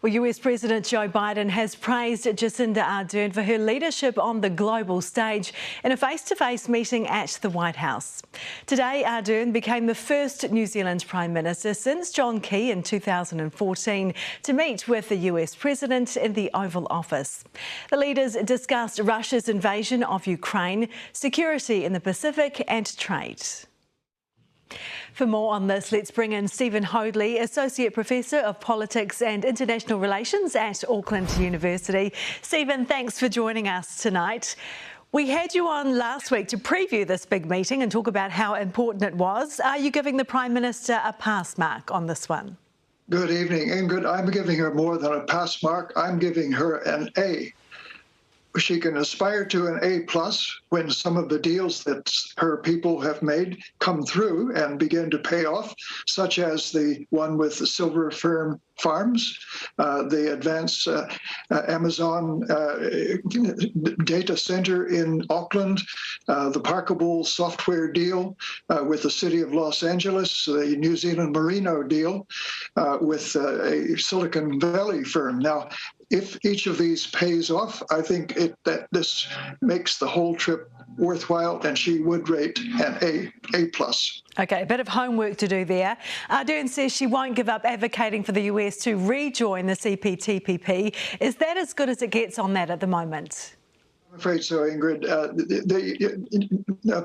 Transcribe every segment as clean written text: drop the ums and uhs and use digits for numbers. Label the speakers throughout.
Speaker 1: Well, US President Joe Biden has praised Jacinda Ardern for her leadership on the global stage in a face-to-face meeting at the White House. Today, Ardern became the first New Zealand Prime Minister since John Key in 2014 to meet with the US President in the Oval Office. The leaders discussed Russia's invasion of Ukraine, security in the Pacific and trade. For more on this, let's bring in Stephen Hoadley, Associate Professor of Politics and International Relations at Auckland University. Stephen, thanks for joining us tonight. We had you on last week to preview this big meeting and talk about how important it was. Are you giving the Prime Minister a pass mark on this one?
Speaker 2: Good evening, Ingrid. I'm giving her more than a pass mark. I'm giving her an A. She can aspire to an A+ when some of the deals that her people have made come through and begin to pay off, such as the one with the Silver Fern Farms, the advanced Amazon data center in Auckland, the Parkable software deal with the City of Los Angeles, the New Zealand Merino deal with a Silicon Valley firm. Now, if each of these pays off, I think that this makes the whole trip worthwhile, and she would rate an A+.
Speaker 1: Okay, a bit of homework to do there. Ardern says she won't give up advocating for the US to rejoin the CPTPP. Is that as good as it gets on that at the moment?
Speaker 2: I'm afraid so, Ingrid.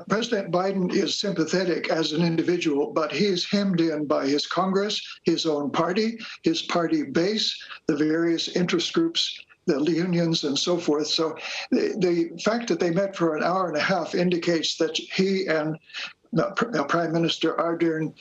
Speaker 2: President Biden is sympathetic as an individual, but he is hemmed in by his Congress, his own party, his party base, the various interest groups, the unions and so forth. So the fact that they met for an hour and a half indicates that he and Prime Minister Ardern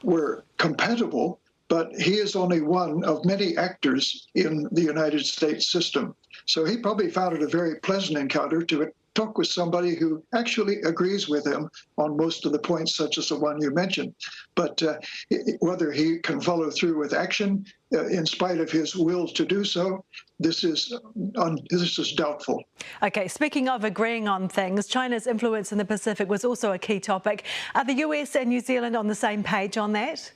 Speaker 2: were compatible, but he is only one of many actors in the United States system. So he probably found it a very pleasant encounter to talk with somebody who actually agrees with him on most of the points, such as the one you mentioned. But whether he can follow through with action, in spite of his will to do so, this is doubtful.
Speaker 1: Okay, speaking of agreeing on things, China's influence in the Pacific was also a key topic. Are the US and New Zealand on the same page on that?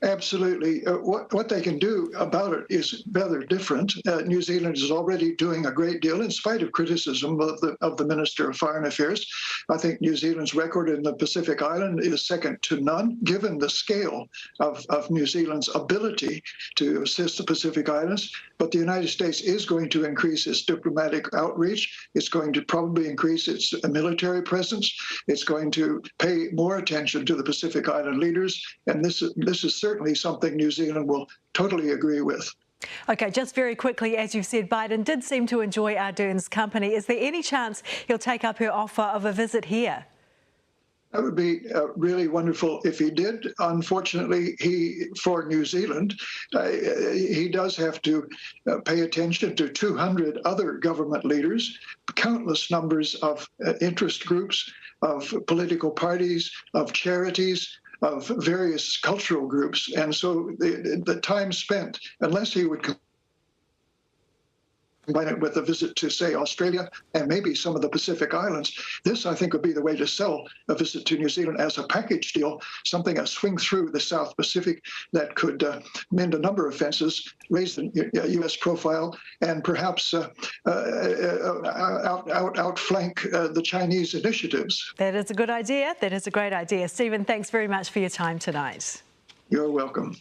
Speaker 2: Absolutely. What they can do about it is rather different. New Zealand is already doing a great deal in spite of criticism of the Minister of Foreign Affairs. I think New Zealand's record in the Pacific Island is second to none, given the scale of New Zealand's ability to assist the Pacific Islands. But the United States is going to increase its diplomatic outreach. It's going to probably increase its military presence. It's going to pay more attention to the Pacific Island leaders. And this is certainly something New Zealand will totally agree with.
Speaker 1: Okay, just very quickly, as you said, Biden did seem to enjoy Ardern's company. Is there any chance he'll take up her offer of a visit here?
Speaker 2: That would be really wonderful if he did. Unfortunately, for New Zealand, he does have to pay attention to 200 other government leaders, countless numbers of interest groups, of political parties, of charities, of various cultural groups. And so the time spent, unless he would combine it with a visit to, say, Australia and maybe some of the Pacific Islands, this, I think, would be the way to sell a visit to New Zealand as a package deal, something, a swing through the South Pacific that could mend a number of fences, raise the U.S. profile, and perhaps outflank the Chinese initiatives.
Speaker 1: That is a good idea. That is a great idea. Stephen, thanks very much for your time tonight.
Speaker 2: You're welcome.